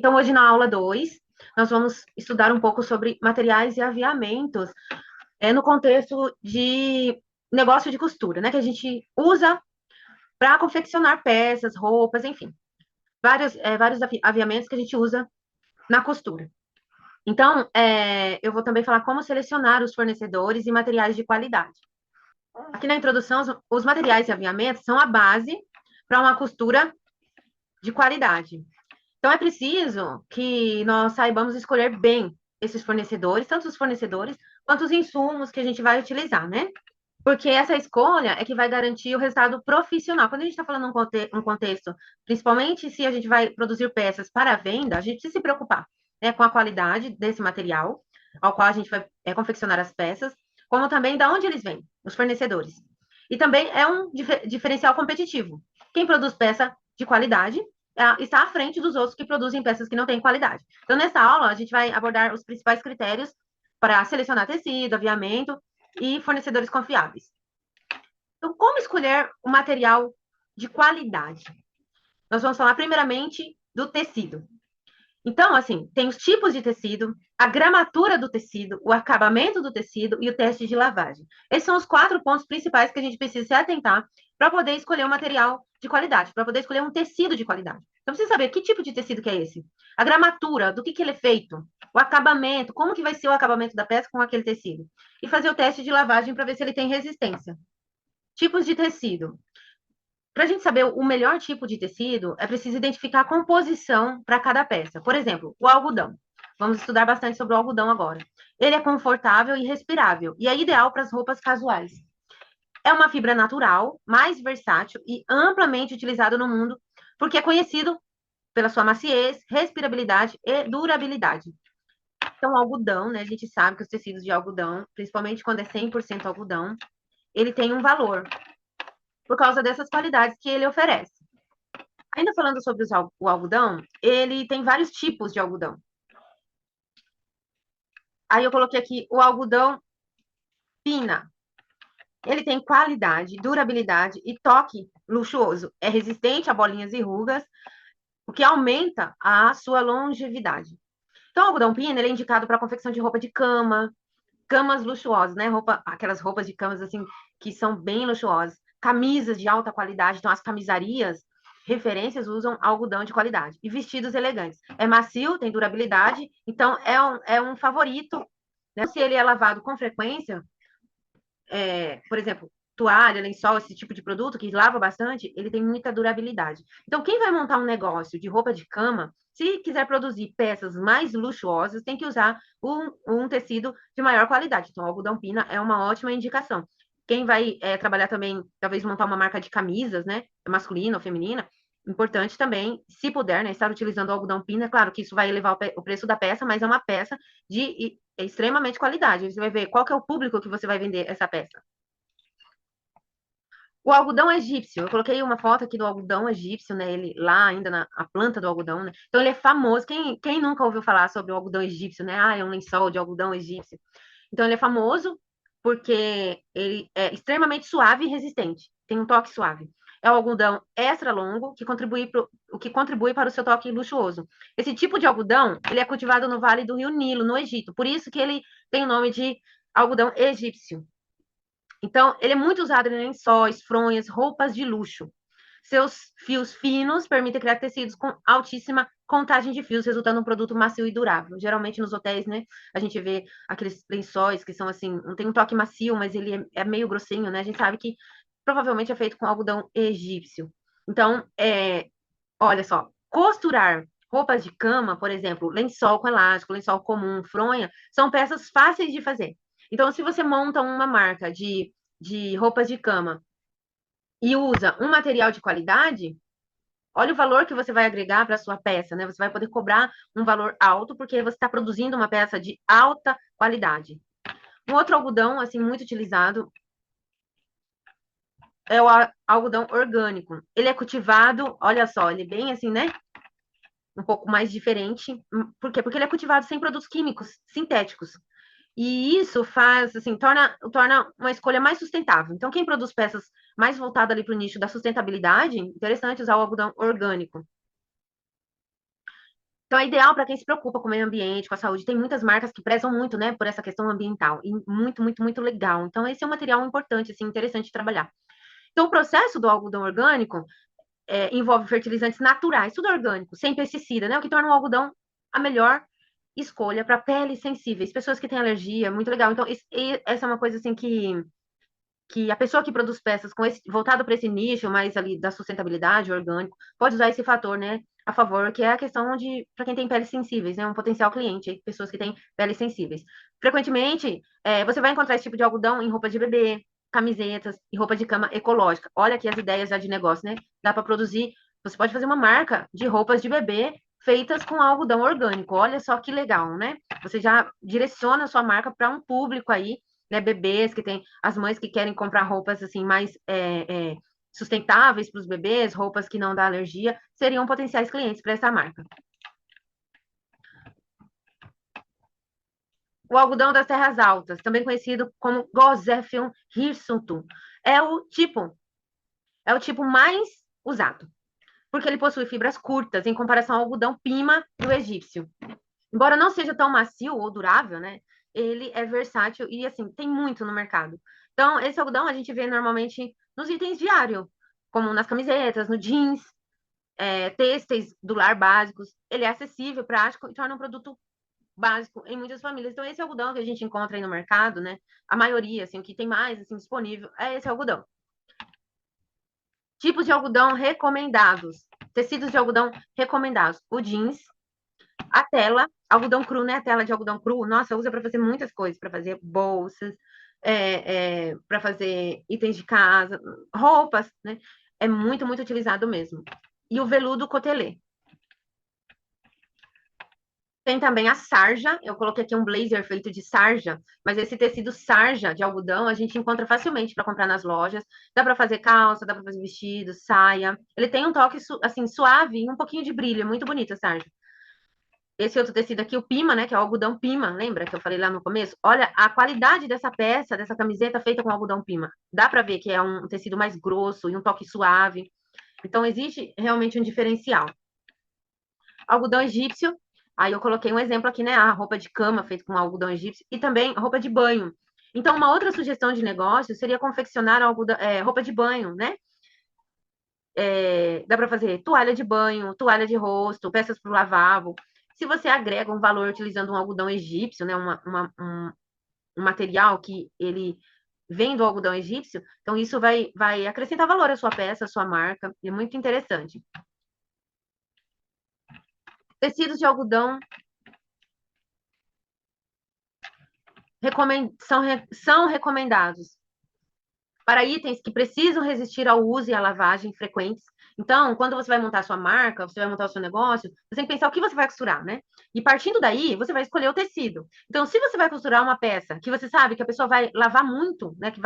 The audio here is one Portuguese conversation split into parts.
Então, hoje na aula 2, nós vamos estudar um pouco sobre materiais e aviamentos, no contexto de negócio de costura, né? Que a gente usa para confeccionar peças, roupas, enfim, vários aviamentos que a gente usa na costura. Então, eu vou também falar como selecionar os fornecedores e materiais de qualidade. Aqui na introdução, os materiais e aviamentos são a base para uma costura de qualidade. Então, é preciso que nós saibamos escolher bem esses fornecedores, tanto os fornecedores quanto os insumos que a gente vai utilizar, né? Porque essa escolha é que vai garantir o resultado profissional. Quando a gente está falando um contexto, principalmente se a gente vai produzir peças para venda, a gente precisa se preocupar, né, com a qualidade desse material, ao qual a gente vai confeccionar as peças, como também de onde eles vêm, os fornecedores. E também é um diferencial competitivo. Quem produz peça de qualidade está à frente dos outros que produzem peças que não têm qualidade. Então, nessa aula, a gente vai abordar os principais critérios para selecionar tecido, aviamento e fornecedores confiáveis. Então, como escolher o material de qualidade? Nós vamos falar primeiramente do tecido. Então, assim, tem os tipos de tecido, a gramatura do tecido, o acabamento do tecido e o teste de lavagem. Esses são os 4 pontos principais que a gente precisa se atentar para poder escolher um material de qualidade, para poder escolher um tecido de qualidade. Então, precisa saber que tipo de tecido que é esse. A gramatura, do que ele é feito. O acabamento, como que vai ser o acabamento da peça com aquele tecido. E fazer o teste de lavagem para ver se ele tem resistência. Tipos de tecido. Para a gente saber o melhor tipo de tecido, é preciso identificar a composição para cada peça. Por exemplo, o algodão. Vamos estudar bastante sobre o algodão agora. Ele é confortável e respirável e é ideal para as roupas casuais. É uma fibra natural, mais versátil e amplamente utilizado no mundo, porque é conhecido pela sua maciez, respirabilidade e durabilidade. Então, o algodão, né? A gente sabe que os tecidos de algodão, principalmente quando é 100% algodão, ele tem um valor por causa dessas qualidades que ele oferece. Ainda falando sobre o algodão, ele tem vários tipos de algodão. Aí eu coloquei aqui o algodão pina. Ele tem qualidade, durabilidade e toque luxuoso. É resistente a bolinhas e rugas, o que aumenta a sua longevidade. Então, o algodão pina ele é indicado para a confecção de roupa de cama, camas luxuosas, né? Aquelas roupas de camas assim que são bem luxuosas. Camisas de alta qualidade, então as camisarias referências usam algodão de qualidade. E vestidos elegantes. É macio, tem durabilidade, então é um favorito. Né? Se ele é lavado com frequência, por exemplo, toalha, lençol, esse tipo de produto que lava bastante, ele tem muita durabilidade. Então, quem vai montar um negócio de roupa de cama, se quiser produzir peças mais luxuosas, tem que usar um tecido de maior qualidade. Então, o algodão pina é uma ótima indicação. Quem vai trabalhar também, talvez montar uma marca de camisas, né, masculina ou feminina, importante também, se puder, né, estar utilizando o algodão pina. Claro que isso vai elevar o preço da peça, mas é uma peça de extremamente qualidade. Você vai ver qual que é o público que você vai vender essa peça. O algodão egípcio, eu coloquei uma foto aqui do algodão egípcio, né? Ele lá ainda na a planta do algodão, né? Então ele é famoso. Quem nunca ouviu falar sobre o algodão egípcio, né? Ah, é um lençol de algodão egípcio. Então ele é famoso porque ele é extremamente suave e resistente. Tem um toque suave. É o algodão extra longo o que contribui para o seu toque luxuoso. Esse tipo de algodão, ele é cultivado no Vale do Rio Nilo, no Egito. Por isso que ele tem o nome de algodão egípcio. Então, ele é muito usado em lençóis, fronhas, roupas de luxo. Seus fios finos permitem criar tecidos com altíssima contagem de fios, resultando em um produto macio e durável. Geralmente nos hotéis, né, a gente vê aqueles lençóis que são assim, não tem um toque macio, mas ele é meio grossinho, né? A gente sabe que provavelmente é feito com algodão egípcio. Então, olha só, costurar roupas de cama, por exemplo, lençol com elástico, lençol comum, fronha, são peças fáceis de fazer. Então, se você monta uma marca de roupas de cama e usa um material de qualidade, olha o valor que você vai agregar para a sua peça, né? Você vai poder cobrar um valor alto porque você está produzindo uma peça de alta qualidade. Um outro algodão, assim, muito utilizado é o algodão orgânico. Ele é cultivado, olha só, ele é bem assim, né? Um pouco mais diferente. Por quê? Porque ele é cultivado sem produtos químicos sintéticos. E isso faz, assim, torna uma escolha mais sustentável. Então, quem produz peças mais voltadas ali para o nicho da sustentabilidade, interessante usar o algodão orgânico. Então, é ideal para quem se preocupa com o meio ambiente, com a saúde. Tem muitas marcas que prezam muito, né, por essa questão ambiental. E muito, muito, muito legal. Então, esse é um material importante, assim, interessante de trabalhar. Então, o processo do algodão orgânico envolve fertilizantes naturais, tudo orgânico, sem pesticida, né? O que torna o algodão a melhor escolha para peles sensíveis, pessoas que têm alergia, muito legal. Então, essa é uma coisa assim que a pessoa que produz peças com voltado para esse nicho mais ali da sustentabilidade orgânico pode usar esse fator, né, a favor, que é a questão de para quem tem peles sensíveis, né, um potencial cliente, pessoas que têm peles sensíveis. Frequentemente, você vai encontrar esse tipo de algodão em roupa de bebê, camisetas e roupa de cama ecológica. Olha aqui as ideias já de negócio, né? Dá para produzir. Você pode fazer uma marca de roupas de bebê feitas com algodão orgânico. Olha só que legal, né? Você já direciona a sua marca para um público aí, né, bebês que tem as mães que querem comprar roupas assim mais sustentáveis para os bebês, roupas que não dá alergia, seriam potenciais clientes para essa marca. O algodão das terras altas, também conhecido como Gosephium hirsutum, é o tipo mais usado, porque ele possui fibras curtas em comparação ao algodão pima do egípcio. Embora não seja tão macio ou durável, né? Ele é versátil e, assim, tem muito no mercado. Então, esse algodão a gente vê normalmente nos itens diários, como nas camisetas, no jeans, têxteis do lar básicos. Ele é acessível, prático e torna um produto básico em muitas famílias. Então, esse algodão que a gente encontra aí no mercado, né? A maioria, assim, o que tem mais, assim, disponível é esse algodão. Tipos de algodão recomendados. Tecidos de algodão recomendados. O jeans, a tela, algodão cru, né? A tela de algodão cru, nossa, usa para fazer muitas coisas, para fazer bolsas, para fazer itens de casa, roupas, né? É muito, muito utilizado mesmo. E o veludo cotelê. Tem também a sarja, eu coloquei aqui um blazer feito de sarja, mas esse tecido sarja de algodão a gente encontra facilmente para comprar nas lojas. Dá para fazer calça, dá para fazer vestido, saia. Ele tem um toque assim suave e um pouquinho de brilho, é muito bonito a sarja. Esse outro tecido aqui, o pima, né, que é o algodão pima, lembra que eu falei lá no começo? Olha a qualidade dessa peça, dessa camiseta feita com algodão pima. Dá para ver que é um tecido mais grosso e um toque suave. Então existe realmente um diferencial. Algodão egípcio, aí eu coloquei um exemplo aqui, né, a roupa de cama feita com algodão egípcio e também roupa de banho. Então uma outra sugestão de negócio seria confeccionar roupa de banho, né? Dá para fazer toalha de banho, toalha de rosto, peças para o lavabo. Se você agrega um valor utilizando um algodão egípcio, né, um material que ele vem do algodão egípcio, então isso vai acrescentar valor à sua peça, à sua marca, e é muito interessante. Tecidos de algodão são recomendados para itens que precisam resistir ao uso e à lavagem frequentes. Então, quando você vai montar a sua marca, você vai montar o seu negócio, você tem que pensar o que você vai costurar, né? E partindo daí, você vai escolher o tecido. Então, se você vai costurar uma peça que você sabe que a pessoa vai lavar muito, né? Que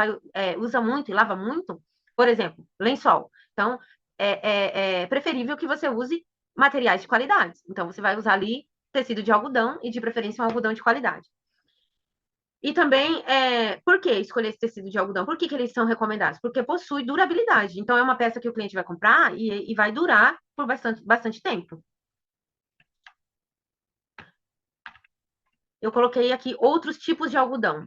usa muito e lava muito, por exemplo, lençol. Então, é preferível que você use materiais de qualidade. Então, você vai usar ali tecido de algodão e, de preferência, um algodão de qualidade. E também, por que escolher esse tecido de algodão? Por que eles são recomendados? Porque possui durabilidade. Então, é uma peça que o cliente vai comprar e vai durar por bastante tempo. Eu coloquei aqui outros tipos de algodão.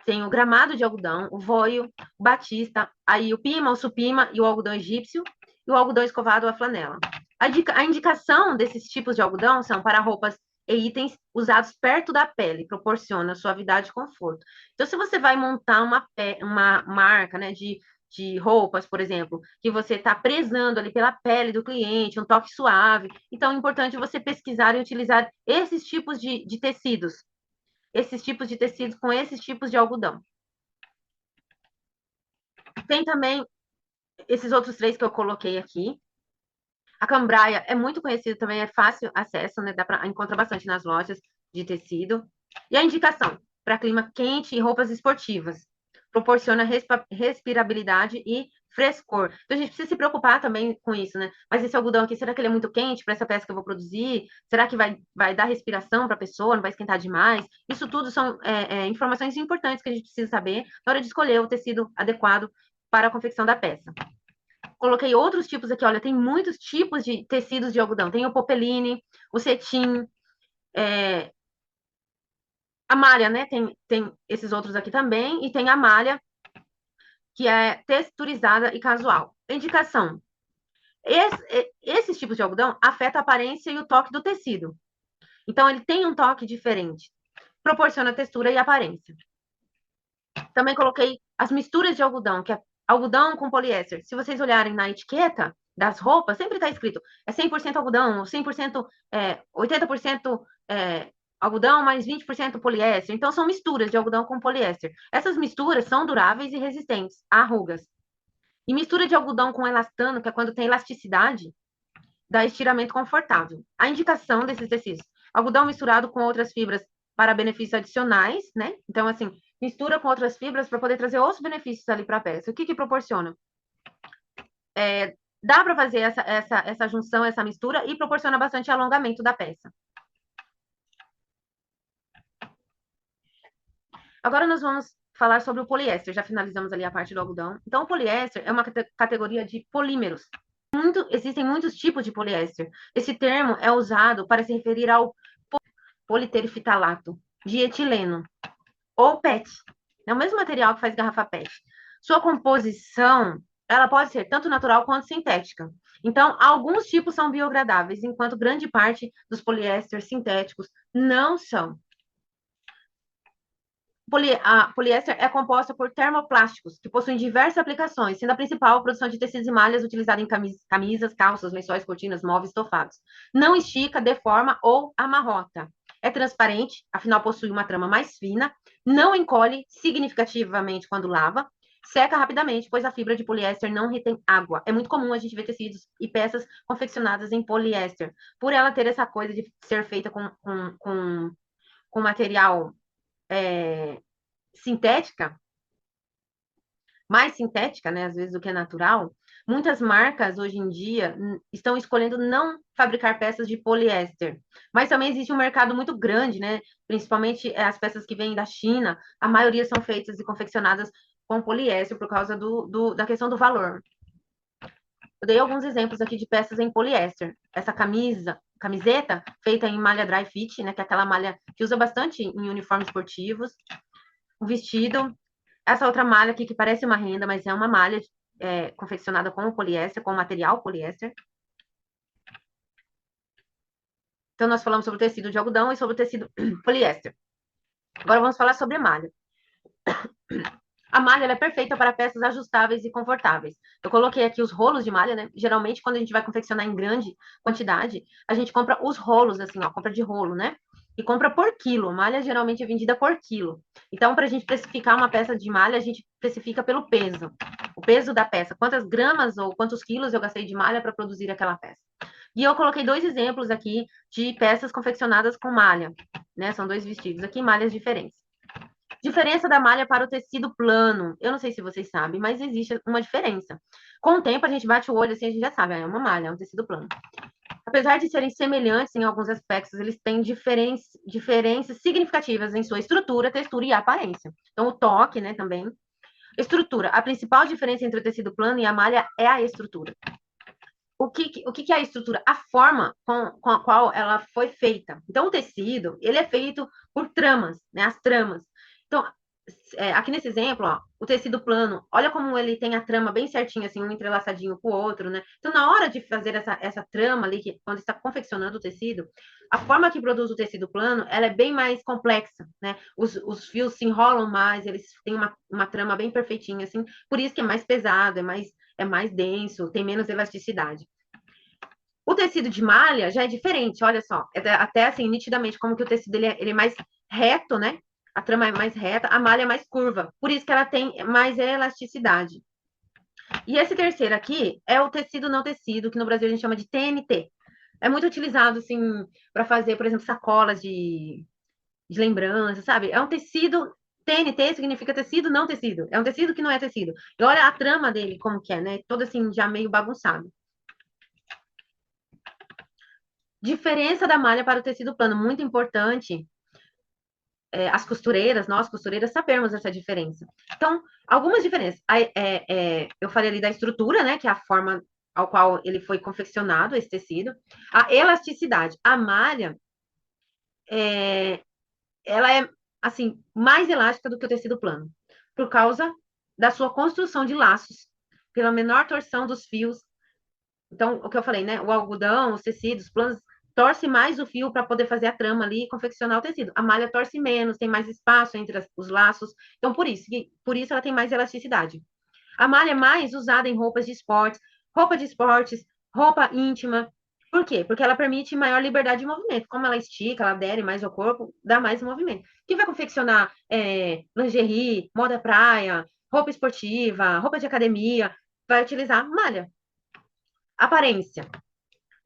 Tem o gramado de algodão, o voio, o batista, aí o pima, o supima e o algodão egípcio, e o algodão escovado, a flanela. A indicação desses tipos de algodão são para roupas e itens usados perto da pele, proporciona suavidade e conforto. Então, se você vai montar uma marca, né, de roupas, por exemplo, que você está prezando ali pela pele do cliente, um toque suave, então é importante você pesquisar e utilizar esses tipos de tecidos, esses tipos de tecidos com esses tipos de algodão. Tem também esses outros três que eu coloquei aqui. A cambraia é muito conhecido também, é fácil acesso, né? Dá para encontrar bastante nas lojas de tecido. E a indicação para clima quente e roupas esportivas. Proporciona respirabilidade e frescor. Então, a gente precisa se preocupar também com isso, né? Mas esse algodão aqui, será que ele é muito quente para essa peça que eu vou produzir? Será que vai dar respiração para a pessoa? Não vai esquentar demais? Isso tudo são informações importantes que a gente precisa saber na hora de escolher o tecido adequado para a confecção da peça. coloquei outros tipos aqui, olha, tem muitos tipos de tecidos de algodão. Tem o popeline, o cetim, a malha, né? Tem esses outros aqui também, e tem a malha, que é texturizada e casual. Indicação: esses tipos de algodão afetam a aparência e o toque do tecido. Então, ele tem um toque diferente, proporciona textura e aparência. Também coloquei as misturas de algodão, que é algodão com poliéster. Se vocês olharem na etiqueta das roupas, sempre está escrito é 100% algodão, 100%, 80% algodão mais 20% poliéster. Então, são misturas de algodão com poliéster. Essas misturas são duráveis e resistentes a rugas. E mistura de algodão com elastano, que é quando tem elasticidade, dá estiramento confortável. A indicação desses tecidos: algodão misturado com outras fibras para benefícios adicionais, né? Então, assim, mistura com outras fibras para poder trazer outros benefícios ali para a peça. O que proporciona? Dá para fazer essa junção, essa mistura, e proporciona bastante alongamento da peça. Agora nós vamos falar sobre o poliéster. Já finalizamos ali a parte do algodão. Então, o poliéster é uma categoria de polímeros. Existem muitos tipos de poliéster. Esse termo é usado para se referir ao politerfitalato de etileno, ou PET. É o mesmo material que faz garrafa PET. Sua composição, ela pode ser tanto natural quanto sintética. Então, alguns tipos são biodegradáveis, enquanto grande parte dos poliésteres sintéticos não são. A poliéster é composta por termoplásticos, que possuem diversas aplicações, sendo a principal a produção de tecidos e malhas utilizada em camisas, calças, lençóis, cortinas, móveis, estofados. Não estica, deforma ou amarrota. É transparente, afinal possui uma trama mais fina, não encolhe significativamente quando lava, seca rapidamente, pois a fibra de poliéster não retém água. É muito comum a gente ver tecidos e peças confeccionadas em poliéster, por ela ter essa coisa de ser feita com material sintética, mais sintética, né, às vezes, do que natural, muitas marcas hoje em dia estão escolhendo não fabricar peças de poliéster. Mas também existe um mercado muito grande, né? Principalmente as peças que vêm da China, a maioria são feitas e confeccionadas com poliéster por causa da questão do valor. Eu dei alguns exemplos aqui de peças em poliéster. Essa camiseta feita em malha dry fit, né, que é aquela malha que usa bastante em uniformes esportivos. O vestido, essa outra malha aqui que parece uma renda, mas é uma malha confeccionada com poliéster, com material poliéster. Então, nós falamos sobre o tecido de algodão e sobre o tecido poliéster. Agora, vamos falar sobre a malha. A malha é perfeita para peças ajustáveis e confortáveis. Eu coloquei aqui os rolos de malha, né? Geralmente, quando a gente vai confeccionar em grande quantidade, a gente compra os rolos, assim, ó, compra de rolo, né? E compra por quilo. Malha geralmente é vendida por quilo. Então, para a gente precificar uma peça de malha, a gente precifica pelo peso. O peso da peça. Quantas gramas ou quantos quilos eu gastei de malha para produzir aquela peça. E eu coloquei 2 exemplos aqui de peças confeccionadas com malha, né? São 2 vestidos aqui, malhas diferentes. Diferença da malha para o tecido plano. Eu não sei se vocês sabem, mas existe uma diferença. Com o tempo, a gente bate o olho assim, a gente já sabe, é uma malha, é um tecido plano. Apesar de serem semelhantes em alguns aspectos, eles têm diferenças significativas em sua estrutura, textura e aparência. Então, o toque, né, também. Estrutura. A principal diferença entre o tecido plano e a malha é a estrutura. O que é a estrutura? A forma com a qual ela foi feita. Então, o tecido, ele é feito por tramas, né, as tramas. Então, aqui nesse exemplo, ó, o tecido plano, olha como ele tem a trama bem certinha, assim, um entrelaçadinho com o outro, né? Então, na hora de fazer essa trama ali, quando está confeccionando o tecido, a forma que produz o tecido plano, ela é bem mais complexa, né? Os fios se enrolam mais, eles têm uma trama bem perfeitinha, assim, por isso que é mais pesado, é mais denso, tem menos elasticidade. O tecido de malha já é diferente, olha só, até assim, nitidamente, como que o tecido ele é mais reto, né? A trama é mais reta, a malha é mais curva, por isso que ela tem mais elasticidade. E esse terceiro aqui é o tecido não tecido, que no Brasil a gente chama de TNT. É muito utilizado, assim, para fazer, por exemplo, sacolas de lembrança, sabe? É um tecido, TNT significa tecido não tecido, é um tecido que não é tecido. E olha a trama dele, como que é, né? Todo assim, já meio bagunçado. Diferença da malha para o tecido plano, muito importante. as costureiras, nós costureiras, sabemos essa diferença. Então, algumas diferenças. Eu falei ali da estrutura, né, que é a forma ao qual ele foi confeccionado, esse tecido. A elasticidade. A malha, ela é, assim, mais elástica do que o tecido plano, por causa da sua construção de laços, pela menor torção dos fios. Então, o que eu falei, né, o algodão, os tecidos, os planos, torce mais o fio para poder fazer a trama ali e confeccionar o tecido. A malha torce menos, tem mais espaço entre os laços. Então, por isso ela tem mais elasticidade. A malha é mais usada em roupa de esportes, roupa íntima. Por quê? Porque ela permite maior liberdade de movimento. Como ela estica, ela adere mais ao corpo, dá mais movimento. Quem vai confeccionar lingerie, moda praia, roupa esportiva, roupa de academia, vai utilizar malha. Aparência.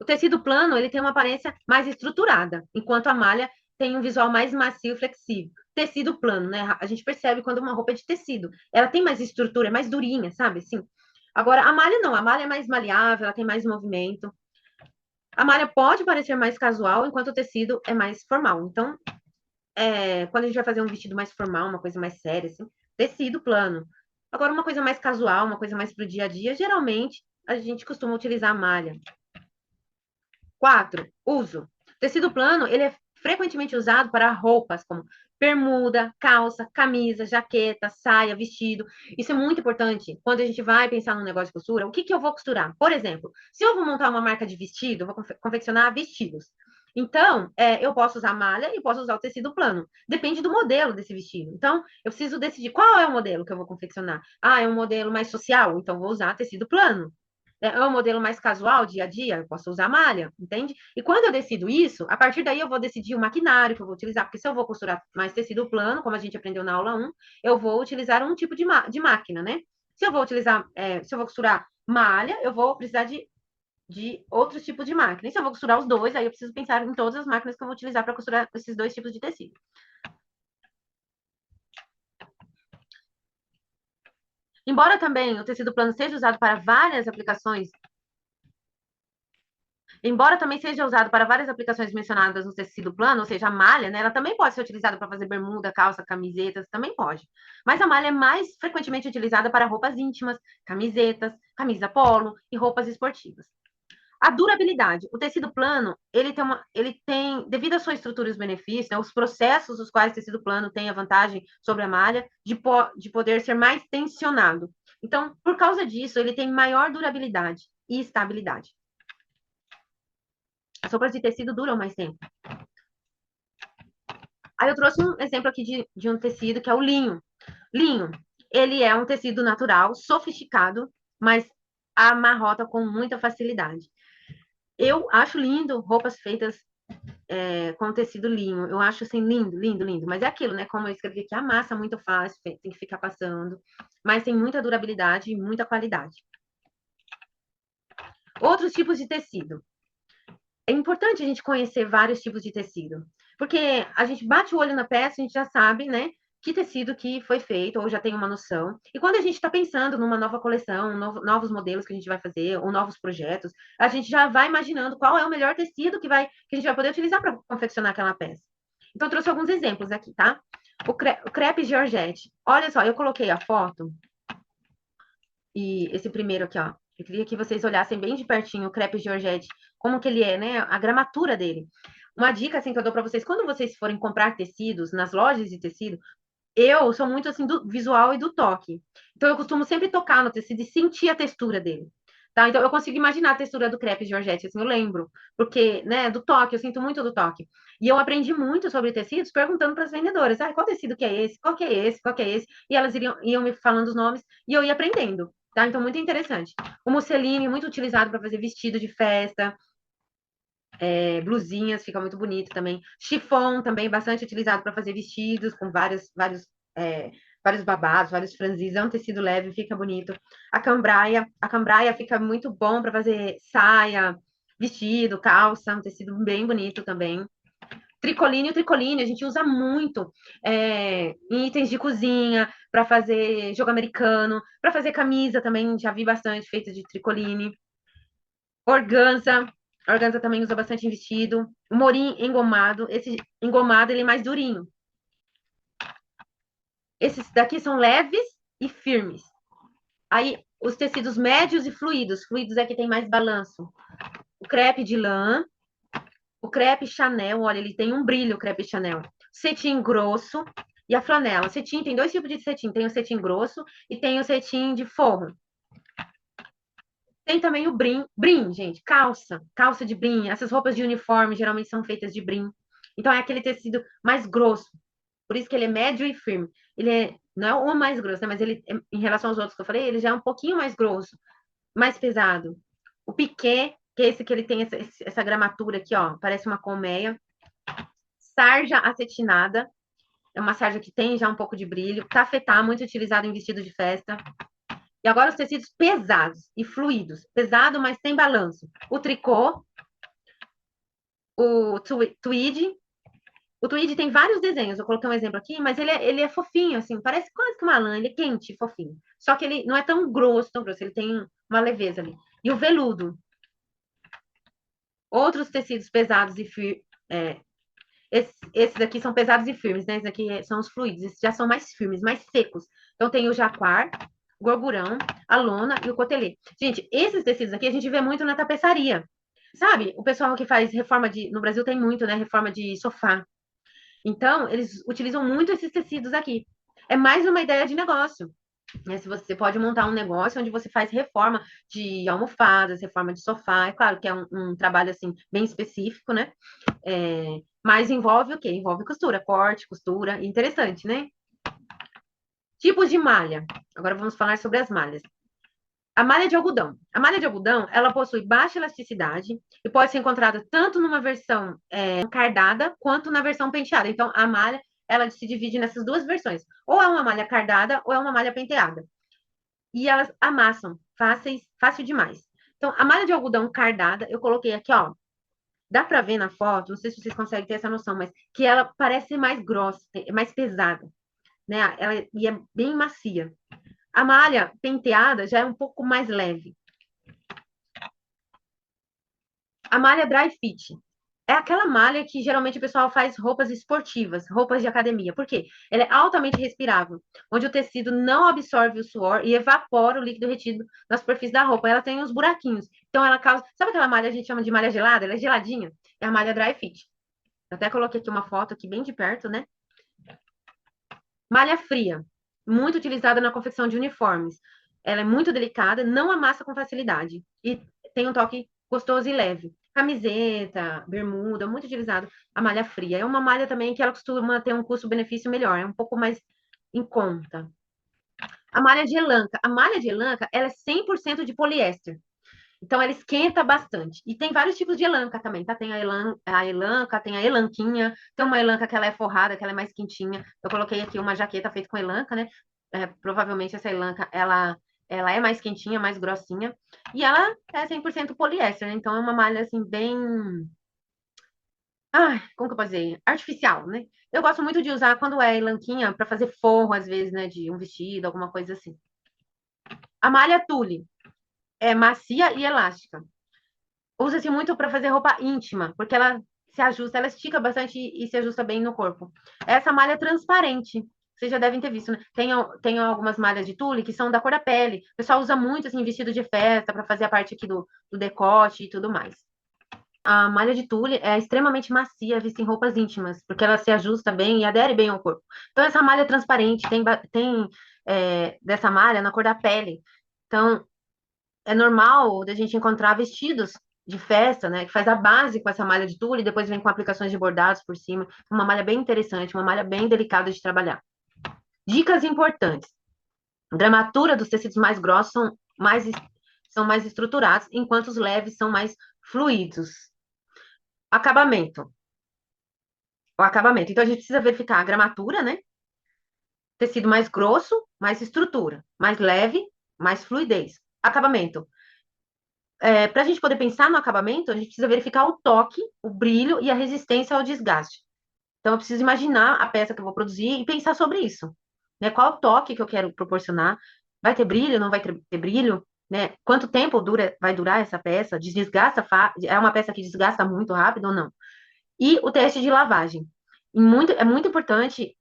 O tecido plano, ele tem uma aparência mais estruturada, enquanto a malha tem um visual mais macio e flexível. Tecido plano, né? A gente percebe quando uma roupa é de tecido. Ela tem mais estrutura, é mais durinha, sabe? Assim. Agora, a malha não. A malha é mais maleável, ela tem mais movimento. A malha pode parecer mais casual, enquanto o tecido é mais formal. Então, quando a gente vai fazer um vestido mais formal, uma coisa mais séria, assim, tecido plano. Agora, uma coisa mais casual, uma coisa mais para o dia a dia, geralmente a gente costuma utilizar a malha. 4. Uso. Tecido plano, ele é frequentemente usado para roupas como bermuda, calça, camisa, jaqueta, saia, vestido. Isso é muito importante quando a gente vai pensar num negócio de costura. O que eu vou costurar? Por exemplo, se eu vou montar uma marca de vestido, eu vou confeccionar vestidos. Então, eu posso usar malha e posso usar o tecido plano. Depende do modelo desse vestido. Então, eu preciso decidir qual é o modelo que eu vou confeccionar. Ah, é um modelo mais social? Então, vou usar tecido plano. É um modelo mais casual, dia a dia, eu posso usar malha, entende? E quando eu decido isso, a partir daí eu vou decidir o maquinário que eu vou utilizar, porque se eu vou costurar mais tecido plano, como a gente aprendeu na aula 1, eu vou utilizar um tipo de máquina, né? Se eu vou utilizar, se eu vou costurar malha, eu vou precisar de outros tipos de máquina. E se eu vou costurar os dois, aí eu preciso pensar em todas as máquinas que eu vou utilizar para costurar esses dois tipos de tecido. Embora também o tecido plano seja usado para várias aplicações, embora também seja usado para várias aplicações mencionadas no tecido plano, ou seja, a malha, né, ela também pode ser utilizada para fazer bermuda, calça, camisetas, também pode. Mas a malha é mais frequentemente utilizada para roupas íntimas, camisetas, camisa polo e roupas esportivas. A durabilidade. O tecido plano, ele tem, devido à sua estrutura e os benefícios, né, os processos os quais o tecido plano tem a vantagem sobre a malha de poder ser mais tensionado. Então, por causa disso, ele tem maior durabilidade e estabilidade. As roupas de tecido duram mais tempo. Aí eu trouxe um exemplo aqui de um tecido que é o linho. Linho, ele é um tecido natural, sofisticado, mas amarrota com muita facilidade. Eu acho lindo roupas feitas com tecido linho. Eu acho assim lindo, lindo, lindo. Mas é aquilo, né? Como eu escrevi aqui, amassa muito fácil, tem que ficar passando. Mas tem muita durabilidade e muita qualidade. Outros tipos de tecido. É importante a gente conhecer vários tipos de tecido, porque a gente bate o olho na peça, a gente já sabe, né, que tecido que foi feito, ou já tem uma noção. E quando a gente está pensando numa nova coleção, novos modelos que a gente vai fazer, ou novos projetos, a gente já vai imaginando qual é o melhor tecido que a gente vai poder utilizar para confeccionar aquela peça. Então, eu trouxe alguns exemplos aqui, tá? O crepe Georgette. Olha só, eu coloquei a foto, e esse primeiro aqui, ó. Eu queria que vocês olhassem bem de pertinho o crepe Georgette, como que ele é, né? A gramatura dele. Uma dica, assim, que eu dou para vocês, quando vocês forem comprar tecidos nas lojas de tecido, eu sou muito, assim, do visual e do toque. Então, eu costumo sempre tocar no tecido e sentir a textura dele. Tá? Então, eu consigo imaginar a textura do crepe Georgette, assim, eu lembro. Porque, né, do toque, eu sinto muito do toque. E eu aprendi muito sobre tecidos perguntando para as vendedoras, ah, qual tecido que é esse? Qual que é esse? Qual que é esse? E elas iam me falando os nomes e eu ia aprendendo. Tá? Então, muito interessante. O musseline, muito utilizado para fazer vestido de festa, blusinhas, fica muito bonito também. Chiffon também, bastante utilizado para fazer vestidos com vários babados, vários franzis. É um tecido leve, fica bonito. A cambraia fica muito bom para fazer saia, vestido, calça, um tecido bem bonito também. O tricoline a gente usa muito em itens de cozinha, para fazer jogo americano, para fazer camisa também, já vi bastante feita de tricoline. Organza, organza também usa bastante em vestido. O morim engomado, esse engomado ele é mais durinho. Esses daqui são leves e firmes. Aí, os tecidos médios e fluidos. Fluidos é que tem mais balanço. O crepe de lã, o crepe Chanel, olha, ele tem um brilho, o crepe Chanel. Cetim grosso e a flanela. O cetim, tem dois tipos de cetim. Tem o cetim grosso e tem o cetim de forro. Tem também o brim. Brim, gente, calça de brim. Essas roupas de uniforme geralmente são feitas de brim. Então, é aquele tecido mais grosso. Por isso que ele é médio e firme. Ele não é o mais grosso, né? Mas ele, em relação aos outros que eu falei, ele já é um pouquinho mais grosso, mais pesado. O piqué, que é esse que ele tem essa gramatura aqui, ó, parece uma colmeia. Sarja acetinada, é uma sarja que tem já um pouco de brilho. Tafetá, muito utilizado em vestido de festa. E agora os tecidos pesados e fluidos. Pesado, mas sem balanço. O tricô, o tweed. O tweed tem vários desenhos, eu coloquei um exemplo aqui, mas ele é fofinho, assim, parece quase que uma lã, ele é quente, fofinho. Só que ele não é tão grosso, ele tem uma leveza ali. E o veludo. Outros tecidos pesados e firmes. Esses aqui são pesados e firmes, né? Esses aqui são os fluidos, esses já são mais firmes, mais secos. Então tem o jaquar, o gorgurão, a lona e o cotelê. Gente, esses tecidos aqui a gente vê muito na tapeçaria. Sabe? O pessoal que faz reforma de. No Brasil tem muito, né? Reforma de sofá. Então, eles utilizam muito esses tecidos aqui. É mais uma ideia de negócio. Né? Se você pode montar um negócio onde você faz reforma de almofadas, reforma de sofá. É claro que é um trabalho assim bem específico, né? Mas envolve o quê? Envolve costura, corte, costura. Interessante, né? Tipos de malha. Agora vamos falar sobre as malhas. A malha de algodão. A malha de algodão, ela possui baixa elasticidade e pode ser encontrada tanto numa versão cardada quanto na versão penteada. Então, a malha, ela se divide nessas duas versões. Ou é uma malha cardada ou é uma malha penteada. E elas amassam, fácil demais. Então, a malha de algodão cardada, eu coloquei aqui, ó. Dá pra ver na foto, não sei se vocês conseguem ter essa noção, mas que ela parece mais grossa, mais pesada, né? E é bem macia. A malha penteada já é um pouco mais leve. A malha dry fit é aquela malha que geralmente o pessoal faz roupas esportivas, roupas de academia. Por quê? Ela é altamente respirável, onde o tecido não absorve o suor e evapora o líquido retido na superfície da roupa. Ela tem uns buraquinhos. Então ela causa. Sabe aquela malha que a gente chama de malha gelada? Ela é geladinha. É a malha dry fit. Eu até coloquei aqui uma foto aqui bem de perto, né? Malha fria, muito utilizada na confecção de uniformes. Ela é muito delicada, não amassa com facilidade e tem um toque gostoso e leve. Camiseta, bermuda, muito utilizado a malha fria. É uma malha também que ela costuma ter um custo-benefício melhor, é um pouco mais em conta. A malha de elanca. A malha de elanca, ela é 100% de poliéster. Então, ela esquenta bastante. E tem vários tipos de elanca também, tá? Tem a elanca, tem a elanquinha, tem uma elanca que ela é forrada, que ela é mais quentinha. Eu coloquei aqui uma jaqueta feita com elanca, né? Provavelmente essa elanca, ela é mais quentinha, mais grossinha. E ela é 100% poliéster, né? Então, é uma malha, assim, bem... Ai, como que eu posso dizer? Artificial, né? Eu gosto muito de usar quando é elanquinha, para fazer forro, às vezes, né? De um vestido, alguma coisa assim. A malha tule é macia e elástica. Usa-se muito para fazer roupa íntima, porque ela se ajusta, ela estica bastante e se ajusta bem no corpo. Essa malha é transparente, vocês já devem ter visto, né? Tem algumas malhas de tule que são da cor da pele. O pessoal usa muito, assim, vestido de festa, para fazer a parte aqui do decote e tudo mais. A malha de tule é extremamente macia, vista em roupas íntimas, porque ela se ajusta bem e adere bem ao corpo. Então, essa malha é transparente, tem dessa malha na cor da pele. Então, é normal da gente encontrar vestidos de festa, né? Que faz a base com essa malha de tule e depois vem com aplicações de bordados por cima. Uma malha bem interessante, uma malha bem delicada de trabalhar. Dicas importantes. A gramatura dos tecidos mais grossos são mais estruturados, enquanto os leves são mais fluidos. Acabamento. O acabamento. Então, a gente precisa verificar a gramatura, né? Tecido mais grosso, mais estrutura. Mais leve, mais fluidez. Acabamento. Para a gente poder pensar no acabamento, a gente precisa verificar o toque, o brilho e a resistência ao desgaste. Então, eu preciso imaginar a peça que eu vou produzir e pensar sobre isso. Né? Qual o toque que eu quero proporcionar? Vai ter brilho? Não vai ter brilho? Né? Quanto tempo vai durar essa peça? É uma peça que desgasta muito rápido ou não? E o teste de lavagem. É muito importante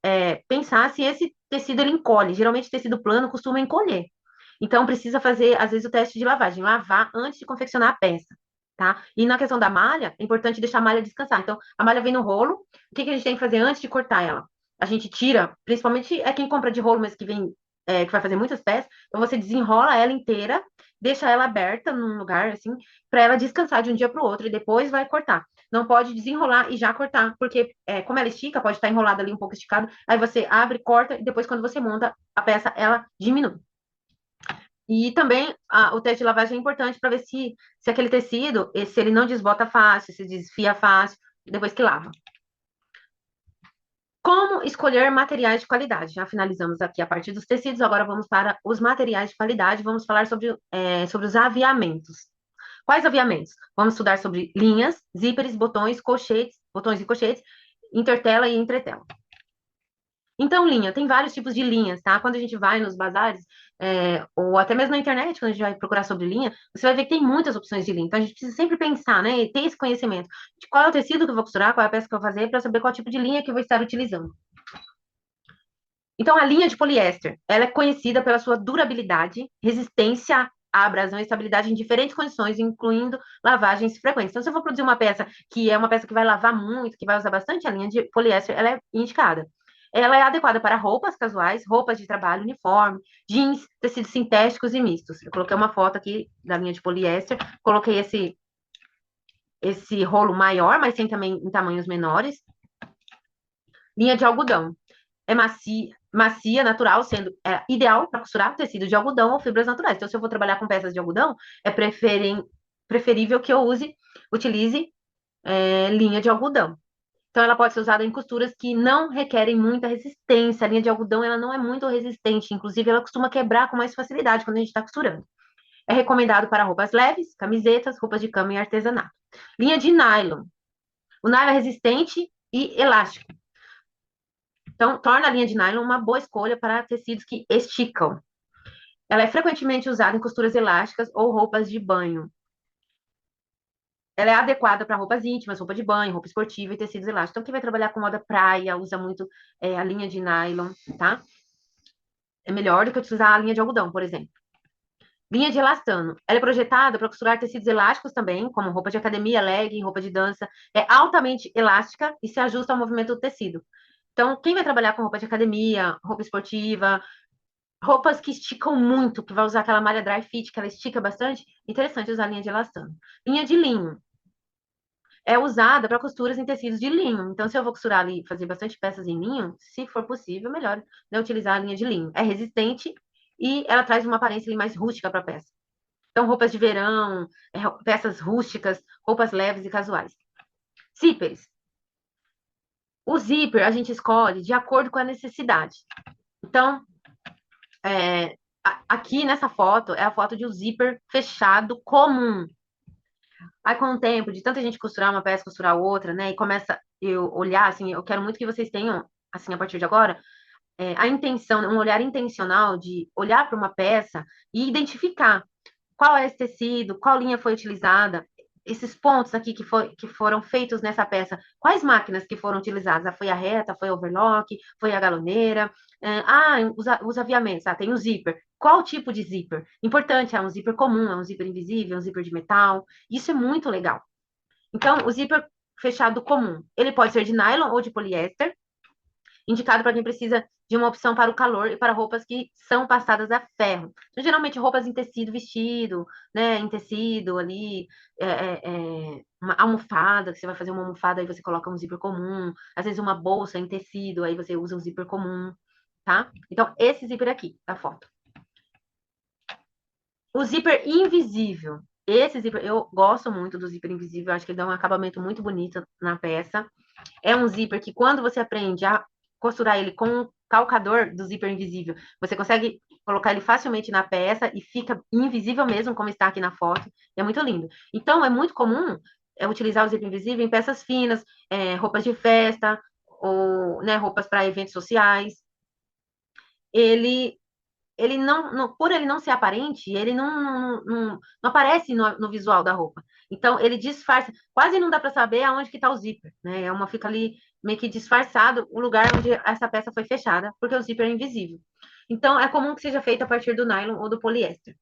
pensar se esse tecido ele encolhe. Geralmente, tecido plano costuma encolher. Então, precisa fazer, às vezes, o teste de lavagem. Lavar antes de confeccionar a peça, tá? E na questão da malha, é importante deixar a malha descansar. Então, a malha vem no rolo. O que que a gente tem que fazer antes de cortar ela? A gente tira, principalmente é quem compra de rolo, mas que vem, que vai fazer muitas peças. Então, você desenrola ela inteira, deixa ela aberta num lugar, assim, para ela descansar de um dia para o outro e depois vai cortar. Não pode desenrolar e já cortar, porque como ela estica, pode estar enrolada ali um pouco esticado, aí você abre, corta e depois quando você monta a peça, ela diminui. E também o teste de lavagem é importante para ver se aquele tecido, se ele não desbota fácil, se desfia fácil, depois que lava. Como escolher materiais de qualidade? Já finalizamos aqui a parte dos tecidos, agora vamos para os materiais de qualidade, vamos falar sobre os aviamentos. Quais aviamentos? Vamos estudar sobre linhas, zíperes, botões, colchetes, botões e colchetes, intertela e entretela. Então, linha, tem vários tipos de linhas, tá? Quando a gente vai nos bazares, ou até mesmo na internet, quando a gente vai procurar sobre linha, você vai ver que tem muitas opções de linha. Então, a gente precisa sempre pensar, né? E ter esse conhecimento de qual é o tecido que eu vou costurar, qual é a peça que eu vou fazer, para saber qual tipo de linha que eu vou estar utilizando. Então, a linha de poliéster, ela é conhecida pela sua durabilidade, resistência à abrasão e estabilidade em diferentes condições, incluindo lavagens frequentes. Então, se eu vou produzir uma peça que é uma peça que vai lavar muito, que vai usar bastante, a linha de poliéster, ela é indicada. Ela é adequada para roupas casuais, roupas de trabalho, uniforme, jeans, tecidos sintéticos e mistos. Eu coloquei uma foto aqui da linha de poliéster, coloquei esse rolo maior, mas tem também em tamanhos menores. Linha de algodão é macia, natural, sendo ideal para costurar tecido de algodão ou fibras naturais. Então, se eu vou trabalhar com peças de algodão, é preferível que eu utilize linha de algodão. Então, ela pode ser usada em costuras que não requerem muita resistência. A linha de algodão, ela não é muito resistente. Inclusive, ela costuma quebrar com mais facilidade quando a gente está costurando. É recomendado para roupas leves, camisetas, roupas de cama e artesanato. Linha de nylon. O nylon é resistente e elástico. Então, torna a linha de nylon uma boa escolha para tecidos que esticam. Ela é frequentemente usada em costuras elásticas ou roupas de banho. Ela é adequada para roupas íntimas, roupa de banho, roupa esportiva e tecidos elásticos. Então, quem vai trabalhar com moda praia, usa muito a linha de nylon, tá? É melhor do que utilizar a linha de algodão, por exemplo. Linha de elastano. Ela é projetada para costurar tecidos elásticos também, como roupa de academia, legging, roupa de dança. É altamente elástica e se ajusta ao movimento do tecido. Então, quem vai trabalhar com roupa de academia, roupa esportiva, roupas que esticam muito, que vai usar aquela malha dry fit, que ela estica bastante, interessante usar linha de elastano. Linha de linho. É usada para costuras em tecidos de linho. Então, se eu vou costurar ali, fazer bastante peças em linho, se for possível, melhor utilizar a linha de linho. É resistente e ela traz uma aparência ali, mais rústica para a peça. Então, roupas de verão, peças rústicas, roupas leves e casuais. Zíperes. O zíper a gente escolhe de acordo com a necessidade. Então, aqui nessa foto é a foto de um zíper fechado comum. Aí, com o tempo, de tanta gente costurar uma peça, costurar outra, né? E começa eu olhar, assim, eu quero muito que vocês tenham, assim, a partir de agora, a intenção, um olhar intencional de olhar para uma peça e identificar qual é esse tecido, qual linha foi utilizada, esses pontos aqui que foram feitos nessa peça, quais máquinas que foram utilizadas? Foi a reta, foi a overlock, foi a galoneira? Os aviamentos, tem o zíper. Qual tipo de zíper? Importante, é um zíper comum, é um zíper invisível, é um zíper de metal. Isso é muito legal. Então, o zíper fechado comum, ele pode ser de nylon ou de poliéster, indicado para quem precisa de uma opção para o calor e para roupas que são passadas a ferro. Então, geralmente, roupas em tecido vestido, né, em tecido ali, uma almofada, que você vai fazer uma almofada, aí você coloca um zíper comum, às vezes uma bolsa em tecido, aí você usa um zíper comum, tá? Então, esse zíper aqui, da foto. O zíper invisível. Esse zíper, eu gosto muito do zíper invisível, acho que ele dá um acabamento muito bonito na peça. É um zíper que, quando você aprende a costurar ele com um calcador do zíper invisível, você consegue colocar ele facilmente na peça e fica invisível mesmo, como está aqui na foto. É muito lindo. Então, é muito comum utilizar o zíper invisível em peças finas, roupas de festa, ou né, roupas para eventos sociais. Ele não, por ele não ser aparente, ele não aparece no visual da roupa. Então, ele disfarça, quase não dá para saber aonde que está o zíper, né? Fica ali meio que disfarçado o lugar onde essa peça foi fechada, porque o zíper é invisível. Então, é comum que seja feito a partir do nylon ou do poliéster.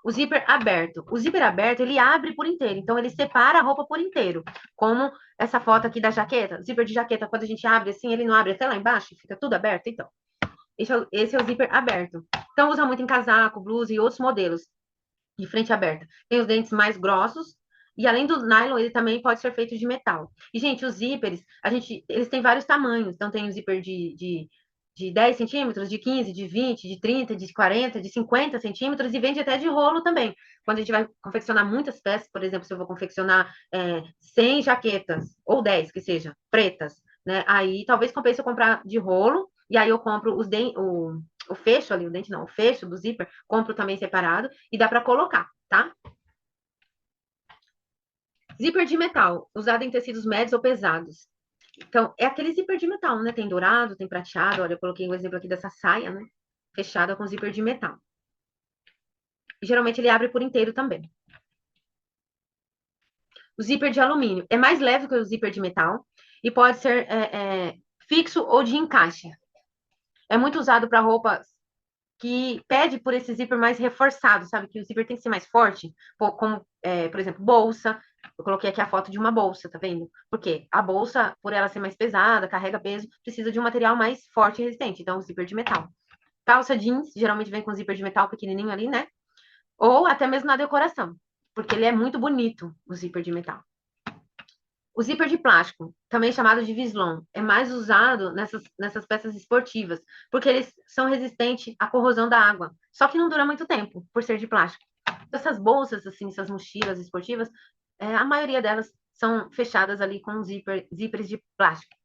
O zíper aberto. O zíper aberto, ele abre por inteiro. Então, ele separa a roupa por inteiro. Como essa foto aqui da jaqueta. O zíper de jaqueta, quando a gente abre assim, ele não abre até lá embaixo, fica tudo aberto. Então, esse é o zíper aberto. Então, usa muito em casaco, blusa e outros modelos de frente aberta. Tem os dentes mais grossos. E além do nylon, ele também pode ser feito de metal. E, gente, os zíperes, eles têm vários tamanhos. Então, tem o zíper de 10 centímetros, de 15, de 20, de 30, de 40, de 50 centímetros e vende até de rolo também. Quando a gente vai confeccionar muitas peças, por exemplo, se eu vou confeccionar 100 jaquetas, ou 10 que seja, pretas, né? Aí talvez compense eu comprar de rolo, e aí eu compro o fecho ali, o dente não, o fecho do zíper, compro também separado e dá para colocar, tá? Zíper de metal, usado em tecidos médios ou pesados. Então, é aquele zíper de metal, né? Tem dourado, tem prateado. Olha, eu coloquei um exemplo aqui dessa saia, né? Fechada com zíper de metal. E, geralmente ele abre por inteiro também. O zíper de alumínio é mais leve que o zíper de metal e pode ser fixo ou de encaixe. É muito usado para roupas que pede por esse zíper mais reforçado, sabe? Que o zíper tem que ser mais forte, como, por exemplo, bolsa. Eu coloquei aqui a foto de uma bolsa, tá vendo? Porque a bolsa, por ela ser mais pesada, carrega peso, precisa de um material mais forte e resistente. Então, o zíper de metal. Calça jeans, geralmente vem com zíper de metal pequenininho ali, né? Ou até mesmo na decoração, porque ele é muito bonito, o zíper de metal. O zíper de plástico, também chamado de vislon, é mais usado nessas peças esportivas, porque eles são resistentes à corrosão da água. Só que não dura muito tempo, por ser de plástico. Essas bolsas, assim, essas mochilas esportivas, a maioria delas são fechadas ali com zíperes de plástico.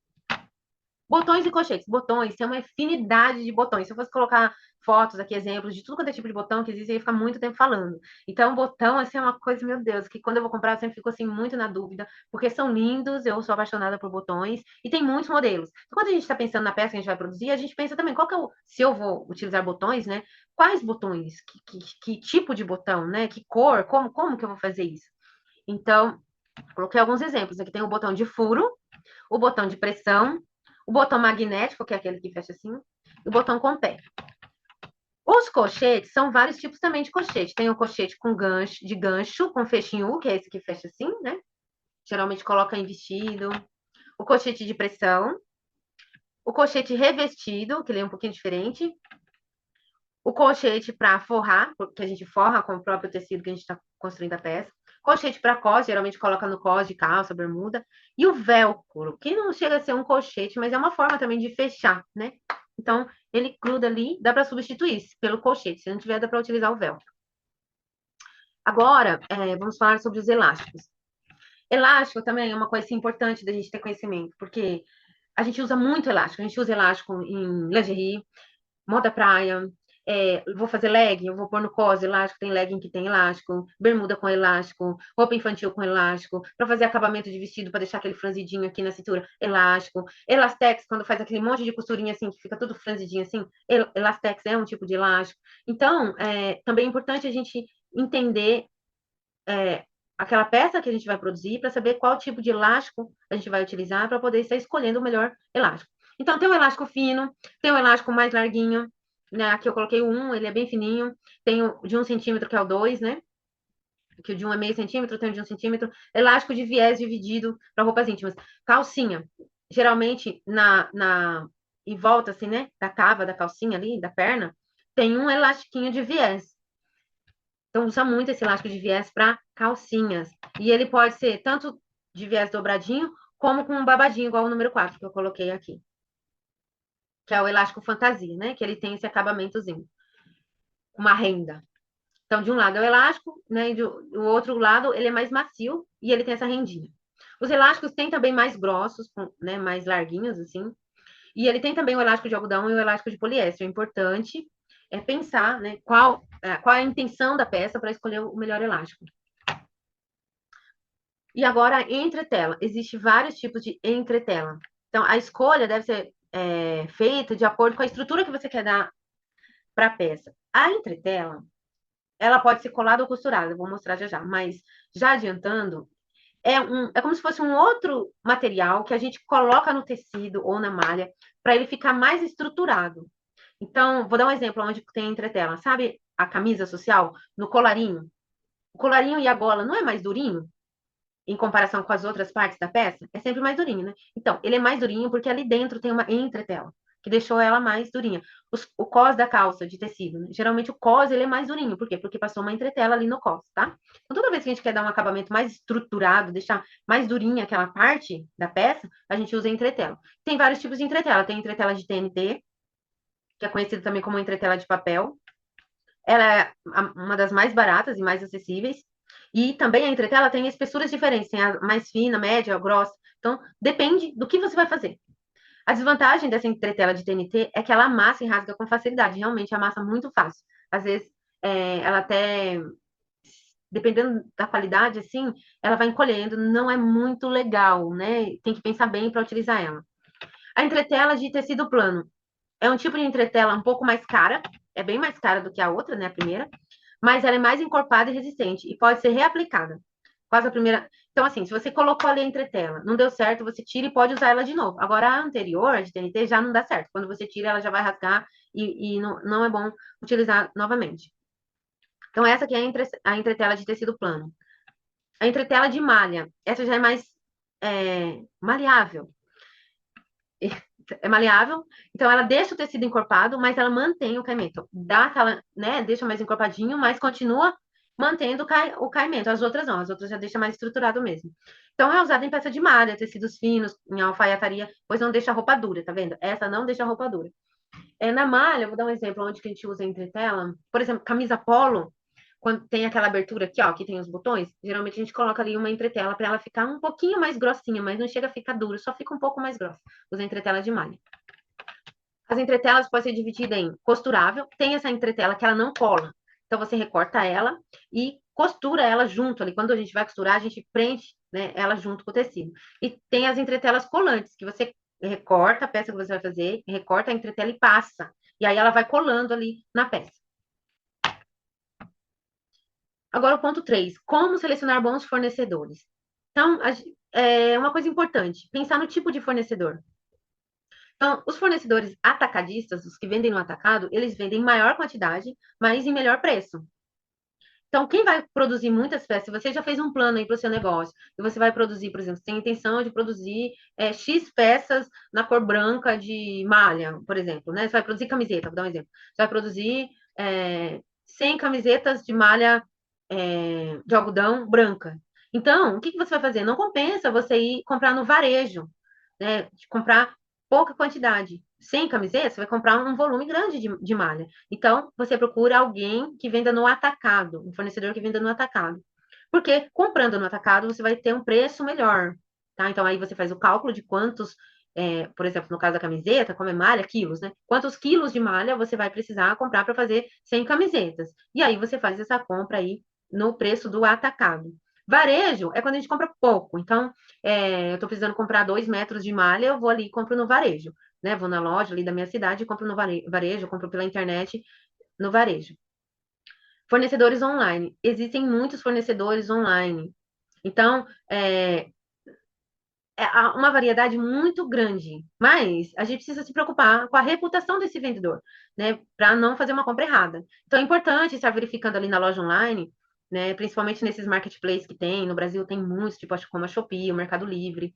Botões e colchetes. Botões, tem uma infinidade de botões. Se eu fosse colocar fotos aqui, exemplos de tudo quanto é tipo de botão que existe, eu ia ficar muito tempo falando. Então, botão, assim, é uma coisa, meu Deus, que quando eu vou comprar, eu sempre fico, assim, muito na dúvida, porque são lindos, eu sou apaixonada por botões, e tem muitos modelos. Então, quando a gente está pensando na peça que a gente vai produzir, a gente pensa também, qual que é se eu vou utilizar botões, né? Quais botões? Que tipo de botão, né? Que cor? Como que eu vou fazer isso? Então, coloquei alguns exemplos. Aqui tem o botão de furo, o botão de pressão, o botão magnético, que é aquele que fecha assim, e o botão com pé. Os colchetes são vários tipos também de colchete. Tem o colchete com gancho, de gancho, com fechinho U, que é esse que fecha assim, né? Geralmente coloca em vestido. O colchete de pressão. O colchete revestido, que ele é um pouquinho diferente. O colchete para forrar, que a gente forra com o próprio tecido que a gente está construindo a peça. Colchete para cós, geralmente coloca no cós de calça, bermuda. E o velcro, que não chega a ser um colchete, mas é uma forma também de fechar, né? Então, ele gruda ali, dá para substituir pelo colchete. Se não tiver, dá para utilizar o velcro. Agora, vamos falar sobre os elásticos. Elástico também é uma coisa assim, importante da gente ter conhecimento, porque a gente usa muito elástico. A gente usa elástico em lingerie, moda praia, vou fazer legging, eu vou pôr no cos elástico, tem legging que tem elástico, bermuda com elástico, roupa infantil com elástico, para fazer acabamento de vestido, para deixar aquele franzidinho aqui na cintura, elástico, elastex, quando faz aquele monte de costurinha assim, que fica tudo franzidinho assim, elastex é um tipo de elástico. Então, também é importante a gente entender aquela peça que a gente vai produzir para saber qual tipo de elástico a gente vai utilizar para poder estar escolhendo o melhor elástico. Então, tem o elástico fino, tem o elástico mais larguinho, né? Aqui eu coloquei o 1, ele é bem fininho. Tem o de 1 centímetro, que é o 2, né? Que o de 1 é meio centímetro, tem o de 1 centímetro. Elástico de viés dividido para roupas íntimas. Calcinha. Geralmente, em volta, assim, né? Da cava da calcinha ali, da perna, tem um elastiquinho de viés. Então, usa muito esse elástico de viés para calcinhas. E ele pode ser tanto de viés dobradinho, como com um babadinho, igual o número 4 que eu coloquei aqui. Que é o elástico fantasia, né? Que ele tem esse acabamentozinho. Uma renda. Então, de um lado é o elástico, né? E do outro lado, ele é mais macio e ele tem essa rendinha. Os elásticos têm também mais grossos, né? Mais larguinhos, assim. E ele tem também o elástico de algodão e o elástico de poliéster. O importante é pensar, né? Qual é a intenção da peça para escolher o melhor elástico. E agora, entretela. Existem vários tipos de entretela. Então, a escolha deve ser feita de acordo com a estrutura que você quer dar para a peça. A entretela, ela pode ser colada ou costurada, eu vou mostrar já já. Mas, já adiantando, é como se fosse um outro material que a gente coloca no tecido ou na malha para ele ficar mais estruturado. Então, vou dar um exemplo onde tem entretela. Sabe a camisa social no colarinho? O colarinho e a gola não é mais durinho em comparação com as outras partes da peça? É sempre mais durinho, né? Então, ele é mais durinho porque ali dentro tem uma entretela, que deixou ela mais durinha. O cós da calça de tecido, né? Geralmente o cós ele é mais durinho. Por quê? Porque passou uma entretela ali no cós, tá? Então, toda vez que a gente quer dar um acabamento mais estruturado, deixar mais durinha aquela parte da peça, a gente usa entretela. Tem vários tipos de entretela. Tem entretela de TNT, que é conhecida também como entretela de papel. Ela é uma das mais baratas e mais acessíveis. E também a entretela tem espessuras diferentes, tem a mais fina, média, grossa. Então, depende do que você vai fazer. A desvantagem dessa entretela de TNT é que ela amassa e rasga com facilidade. Realmente amassa muito fácil. Às vezes, ela até, dependendo da qualidade, assim, ela vai encolhendo. Não é muito legal, né? Tem que pensar bem para utilizar ela. A entretela de tecido plano é um tipo de entretela um pouco mais cara. É bem mais cara do que a outra, né? A primeira, mas ela é mais encorpada e resistente e pode ser reaplicada. Faz a primeira. Então, assim, se você colocou ali a entretela, não deu certo, você tira e pode usar ela de novo. Agora, a anterior, a de TNT, já não dá certo. Quando você tira, ela já vai rasgar e não é bom utilizar novamente. Então, essa aqui é a entretela de tecido plano. A entretela de malha, essa já é mais maleável. É maleável, então ela deixa o tecido encorpado, mas ela mantém o caimento. Dá aquela, né, deixa mais encorpadinho, mas continua mantendo o caimento. As outras não, as outras já deixa mais estruturado mesmo. Então é usada em peça de malha, tecidos finos, em alfaiataria, pois não deixa a roupa dura, tá vendo? Essa não deixa a roupa dura. Na malha, vou dar um exemplo onde que a gente usa entretela. Por exemplo, camisa polo, quando tem aquela abertura aqui, ó, que tem os botões, geralmente a gente coloca ali uma entretela para ela ficar um pouquinho mais grossinha, mas não chega a ficar dura, só fica um pouco mais grossa. Usa entretela de malha. As entretelas podem ser divididas em costurável, tem essa entretela que ela não cola. Então você recorta ela e costura ela junto ali. Quando a gente vai costurar, a gente prende, né, ela junto com o tecido. E tem as entretelas colantes, que você recorta a peça que você vai fazer, recorta a entretela e passa. E aí ela vai colando ali na peça. Agora o ponto 3, como selecionar bons fornecedores. Então, é uma coisa importante, pensar no tipo de fornecedor. Então, os fornecedores atacadistas, os que vendem no atacado, eles vendem em maior quantidade, mas em melhor preço. Então, quem vai produzir muitas peças, se você já fez um plano aí para o seu negócio, e você vai produzir, por exemplo, você tem a intenção de produzir X peças na cor branca de malha, por exemplo, né? Você vai produzir camiseta, vou dar um exemplo. Você vai produzir 100 camisetas de malha de algodão branca. Então, o que você vai fazer? Não compensa você ir comprar no varejo, né? De comprar pouca quantidade. Sem camiseta, você vai comprar um volume grande de malha. Então, você procura alguém que venda no atacado, um fornecedor que venda no atacado. Porque comprando no atacado, você vai ter um preço melhor, tá? Então, aí você faz o cálculo de quantos, por exemplo, no caso da camiseta, como é malha, quilos, né? Quantos quilos de malha você vai precisar comprar para fazer 100 camisetas. E aí você faz essa compra aí no preço do atacado. Varejo é quando a gente compra pouco. Então, eu estou precisando comprar 2 metros de malha, eu vou ali e compro no varejo, né? Vou na loja ali da minha cidade e compro no varejo, compro pela internet no varejo. Fornecedores online. Existem muitos fornecedores online. Então, uma variedade muito grande, mas a gente precisa se preocupar com a reputação desse vendedor, né, para não fazer uma compra errada. Então é importante estar verificando ali na loja online, né, principalmente nesses marketplaces que tem, no Brasil tem muitos, tipo como a Shopee, o Mercado Livre.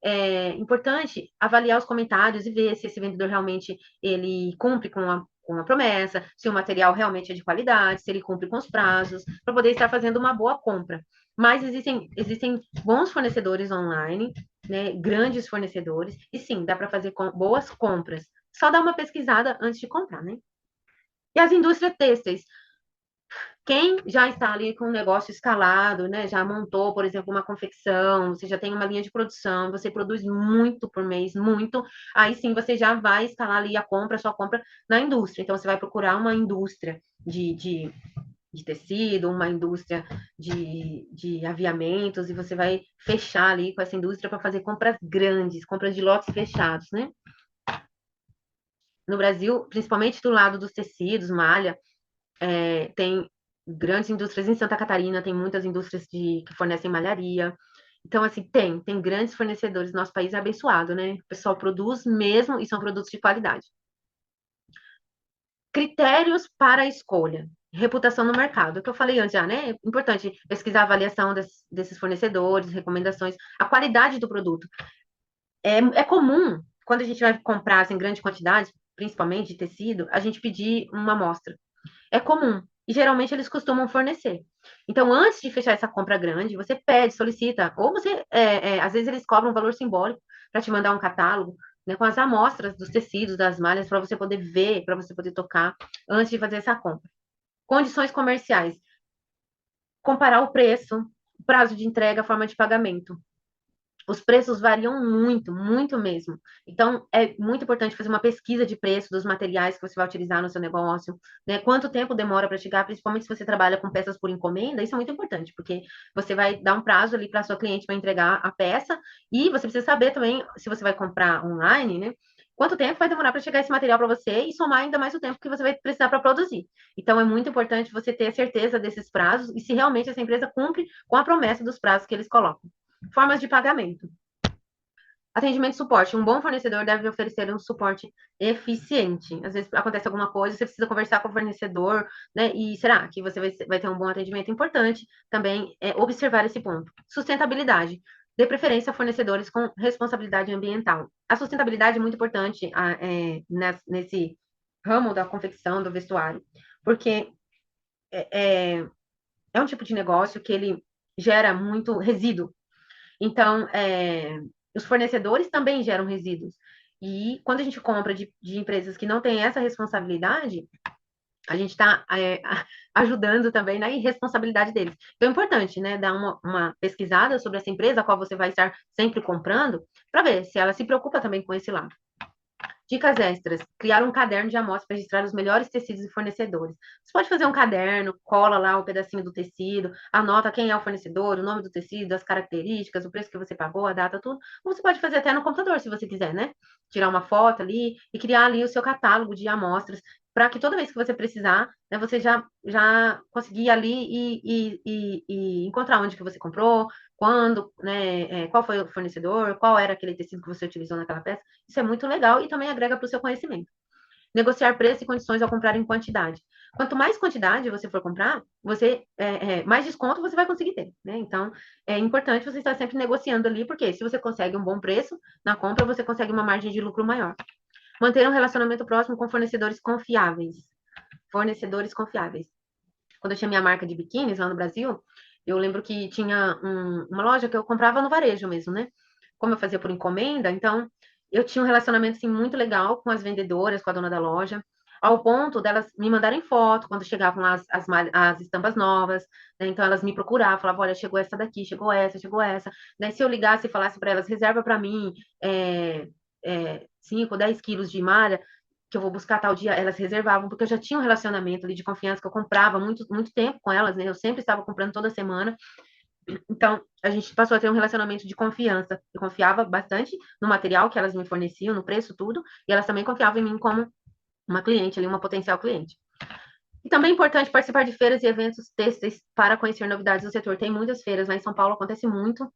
É importante avaliar os comentários e ver se esse vendedor realmente ele cumpre com a promessa, se o material realmente é de qualidade, se ele cumpre com os prazos, para poder estar fazendo uma boa compra. Mas existem bons fornecedores online, né, grandes fornecedores, e sim, dá para fazer boas compras. Só dá uma pesquisada antes de comprar, né? E as indústrias têxteis, quem já está ali com um negócio escalado, né? Já montou, por exemplo, uma confecção, você já tem uma linha de produção, você produz muito por mês, muito, aí sim você já vai escalar ali a sua compra na indústria. Então, você vai procurar uma indústria de tecido, uma indústria de aviamentos, e você vai fechar ali com essa indústria para fazer compras grandes, compras de lotes fechados, né? No Brasil, principalmente do lado dos tecidos, malha, tem grandes indústrias em Santa Catarina, tem muitas indústrias que fornecem malharia. Então, assim, tem grandes fornecedores. Nosso país é abençoado, né? O pessoal produz mesmo e são produtos de qualidade. Critérios para a escolha. Reputação no mercado, o que eu falei antes já, né? É importante pesquisar a avaliação desses fornecedores, recomendações, a qualidade do produto. É comum, quando a gente vai comprar assim, em grande quantidade, principalmente de tecido, a gente pedir uma amostra. É comum. E geralmente eles costumam fornecer. Então, antes de fechar essa compra grande, você pede, solicita, ou você, às vezes eles cobram um valor simbólico para te mandar um catálogo, né, com as amostras dos tecidos, das malhas, para você poder ver, para você poder tocar, antes de fazer essa compra. Condições comerciais. Comparar o preço, o prazo de entrega, a forma de pagamento. Os preços variam muito, muito mesmo. Então, é muito importante fazer uma pesquisa de preço dos materiais que você vai utilizar no seu negócio, né? Quanto tempo demora para chegar, principalmente se você trabalha com peças por encomenda, isso é muito importante, porque você vai dar um prazo ali para a sua cliente para entregar a peça, e você precisa saber também, se você vai comprar online, né? Quanto tempo vai demorar para chegar esse material para você e somar ainda mais o tempo que você vai precisar para produzir. Então, é muito importante você ter certeza desses prazos e se realmente essa empresa cumpre com a promessa dos prazos que eles colocam. Formas de pagamento. Atendimento e suporte. Um bom fornecedor deve oferecer um suporte eficiente. Às vezes acontece alguma coisa, você precisa conversar com o fornecedor, né? E será que você vai ter um bom atendimento? Importante também observar esse ponto. Sustentabilidade. Dê preferência a fornecedores com responsabilidade ambiental. A sustentabilidade é muito importante nesse ramo da confecção, do vestuário, porque é um tipo de negócio que ele gera muito resíduo. Então, os fornecedores também geram resíduos. E quando a gente compra de empresas que não têm essa responsabilidade, a gente está ajudando também na irresponsabilidade deles. Então, é importante, né, dar uma pesquisada sobre essa empresa, a qual você vai estar sempre comprando, para ver se ela se preocupa também com esse lado. Dicas extras. Criar um caderno de amostras para registrar os melhores tecidos e fornecedores. Você pode fazer um caderno, cola lá o um pedacinho do tecido, anota quem é o fornecedor, o nome do tecido, as características, o preço que você pagou, a data, tudo. Ou você pode fazer até no computador, se você quiser, né? Tirar uma foto ali e criar ali o seu catálogo de amostras, para que toda vez que você precisar, né, você já conseguir ir ali e encontrar onde que você comprou, quando, né, qual foi o fornecedor, qual era aquele tecido que você utilizou naquela peça. Isso é muito legal e também agrega para o seu conhecimento. Negociar preço e condições ao comprar em quantidade. Quanto mais quantidade você for comprar, mais desconto você vai conseguir ter, né? Então, é importante você estar sempre negociando ali, porque se você consegue um bom preço na compra, você consegue uma margem de lucro maior. Manter um relacionamento próximo com fornecedores confiáveis. Fornecedores confiáveis. Quando eu tinha minha marca de biquínis lá no Brasil, eu lembro que tinha uma loja que eu comprava no varejo mesmo, né? Como eu fazia por encomenda, então eu tinha um relacionamento assim, muito legal com as vendedoras, com a dona da loja, ao ponto delas me mandarem foto quando chegavam lá as estampas novas, né? Então elas me procuravam, falavam, olha, chegou essa daqui, chegou essa. Né? Se eu ligasse e falasse para elas, reserva para mim 5, 10 quilos de malha, que eu vou buscar tal dia, elas reservavam, porque eu já tinha um relacionamento ali de confiança, que eu comprava muito, muito tempo com elas, né? Eu sempre estava comprando toda semana. Então, a gente passou a ter um relacionamento de confiança. Eu confiava bastante no material que elas me forneciam, no preço, tudo, e elas também confiavam em mim como uma cliente ali, uma potencial cliente. E também é importante participar de feiras e eventos têxteis para conhecer novidades do setor. Tem muitas feiras lá em São Paulo, acontece muito,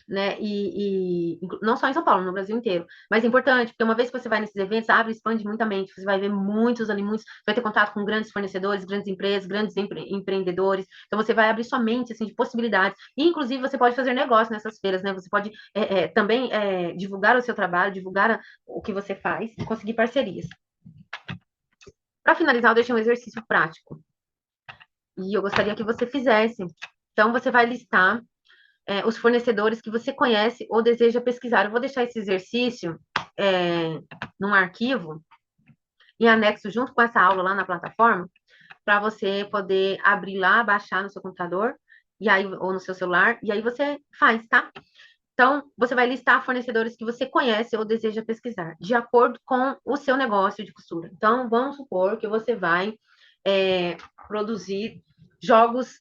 né? E não só em São Paulo, no Brasil inteiro. Mas é importante, porque uma vez que você vai nesses eventos, abre e expande muito a mente. Você vai ver muitos ali, muitos, vai ter contato com grandes fornecedores, grandes empresas, grandes empreendedores. Então você vai abrir sua mente assim, de possibilidades. E, inclusive, você pode fazer negócio nessas feiras, né? Você pode também divulgar o seu trabalho, divulgar o que você faz e conseguir parcerias. Para finalizar, eu deixei um exercício prático. E eu gostaria que você fizesse. Então, você vai listar os fornecedores que você conhece ou deseja pesquisar. Eu vou deixar esse exercício num arquivo, em anexo junto com essa aula lá na plataforma, para você poder abrir lá, baixar no seu computador, e aí, ou no seu celular, e aí você faz, tá? Então, você vai listar fornecedores que você conhece ou deseja pesquisar, de acordo com o seu negócio de costura. Então, vamos supor que você vai produzir jogos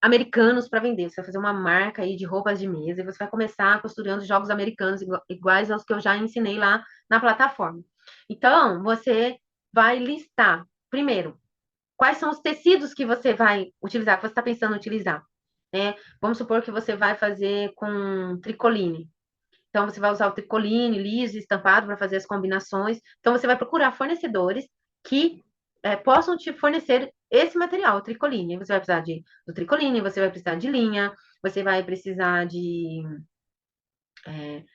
americanos para vender. Você vai fazer uma marca aí de roupas de mesa e você vai começar costurando jogos americanos iguais aos que eu já ensinei lá na plataforma. Então, você vai listar, primeiro, quais são os tecidos que você vai utilizar, que você está pensando em utilizar. né? Vamos supor que você vai fazer com tricoline. Então, você vai usar o tricoline, liso, estampado para fazer as combinações. Então, você vai procurar fornecedores que possam te fornecer esse material, o tricoline. Você vai precisar do tricoline, você vai precisar de linha, você vai precisar de...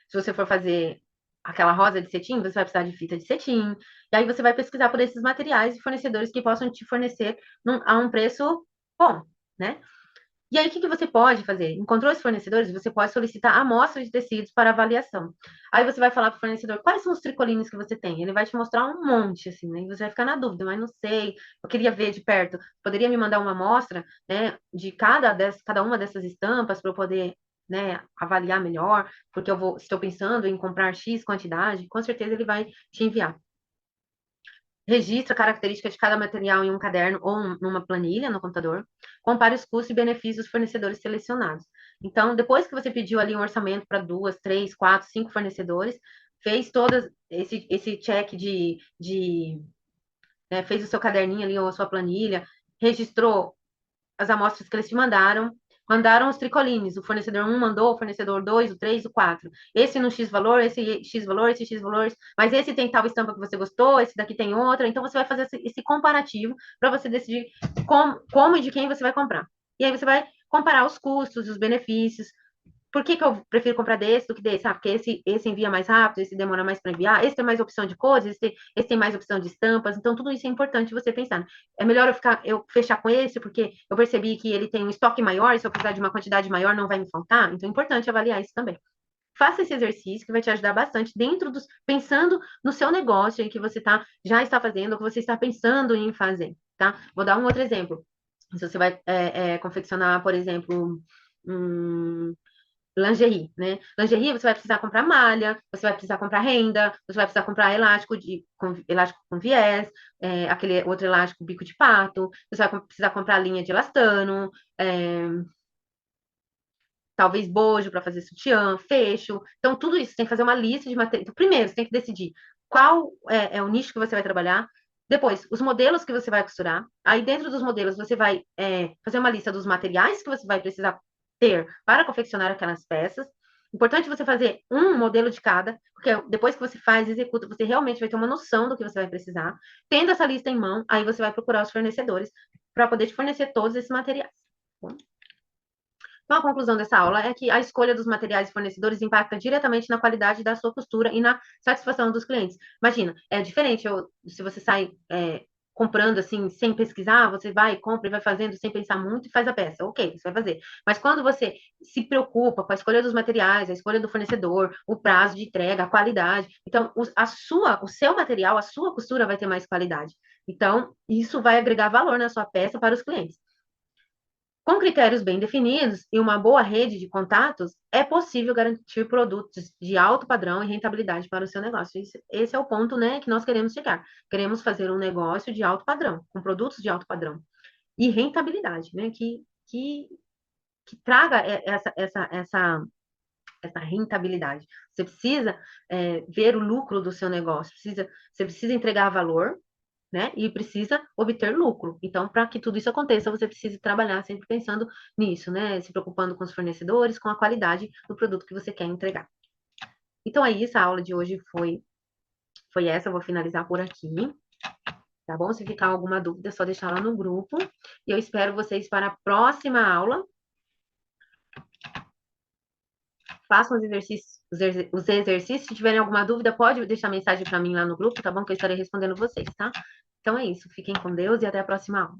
se você for fazer aquela rosa de cetim, você vai precisar de fita de cetim. E aí você vai pesquisar por esses materiais e fornecedores que possam te fornecer a um preço bom, né? E aí, o que que você pode fazer? Encontrou os fornecedores? Você pode solicitar amostras de tecidos para avaliação. Aí você vai falar para o fornecedor quais são os tricolines que você tem. Ele vai te mostrar um monte, assim, né? E você vai ficar na dúvida, mas não sei, eu queria ver de perto. Poderia me mandar uma amostra, né, de cada uma dessas estampas para eu poder, né, avaliar melhor, porque estou pensando em comprar X quantidade, com certeza ele vai te enviar. Registra a característica de cada material em um caderno ou numa planilha no computador. Compare os custos e benefícios dos fornecedores selecionados. Então, depois que você pediu ali um orçamento para 2, 3, 4, 5 fornecedores, fez todo esse check né, fez o seu caderninho ali ou a sua planilha, registrou as amostras que eles te mandaram os tricolines. O fornecedor 1 mandou, o fornecedor 2, o 3, o 4. Esse no X valor, esse X valor, esse X valor, mas esse tem tal estampa que você gostou, esse daqui tem outra. Então, você vai fazer esse comparativo para você decidir como e de quem você vai comprar. E aí você vai comparar os custos, os benefícios, por que eu prefiro comprar desse do que desse? Ah, porque esse envia mais rápido, esse demora mais para enviar, esse tem mais opção de cores, esse tem mais opção de estampas. Então, tudo isso é importante você pensar. É melhor eu fechar com esse, porque eu percebi que ele tem um estoque maior, e se eu precisar de uma quantidade maior, não vai me faltar. Então, é importante avaliar isso também. Faça esse exercício que vai te ajudar bastante pensando no seu negócio em que você já está fazendo, ou que você está pensando em fazer, tá? Vou dar um outro exemplo. Se você vai confeccionar, por exemplo, um, lingerie, né? Lingerie, você vai precisar comprar malha, você vai precisar comprar renda, você vai precisar comprar elástico com viés, aquele outro elástico bico de pato, você vai precisar comprar linha de elastano, talvez bojo para fazer sutiã, fecho. Então, tudo isso, você tem que fazer uma lista de materiais. Então, primeiro, você tem que decidir qual é o nicho que você vai trabalhar. Depois, os modelos que você vai costurar. Aí, dentro dos modelos, você vai fazer uma lista dos materiais que você vai precisar ter para confeccionar aquelas peças. Importante você fazer um modelo de cada, porque depois que você faz, executa, você realmente vai ter uma noção do que você vai precisar. Tendo essa lista em mão, aí você vai procurar os fornecedores para poder te fornecer todos esses materiais. Tá? Então, a conclusão dessa aula é que a escolha dos materiais e fornecedores impacta diretamente na qualidade da sua costura e na satisfação dos clientes. Imagina, é diferente se você sai comprando assim, sem pesquisar, você vai, compra e vai fazendo sem pensar muito e faz a peça. Ok, você vai fazer. Mas quando você se preocupa com a escolha dos materiais, a escolha do fornecedor, o prazo de entrega, a qualidade, então o seu material, a sua costura vai ter mais qualidade. Então, isso vai agregar valor na sua peça para os clientes. Com critérios bem definidos e uma boa rede de contatos, é possível garantir produtos de alto padrão e rentabilidade para o seu negócio. Esse é o ponto, né, que nós queremos chegar. Queremos fazer um negócio de alto padrão, com produtos de alto padrão e rentabilidade, né, que traga essa rentabilidade. Você precisa ver o lucro do seu negócio, você precisa entregar valor, né? E precisa obter lucro. Então, para que tudo isso aconteça, você precisa trabalhar sempre pensando nisso, né? Se preocupando com os fornecedores, com a qualidade do produto que você quer entregar. Então, é isso. A aula de hoje foi essa. Eu vou finalizar por aqui. Tá bom? Se ficar alguma dúvida, é só deixar lá no grupo. E eu espero vocês para a próxima aula. Façam os exercícios. Se tiverem alguma dúvida, pode deixar mensagem para mim lá no grupo, tá bom? Que eu estarei respondendo vocês, tá? Então é isso. Fiquem com Deus e até a próxima aula.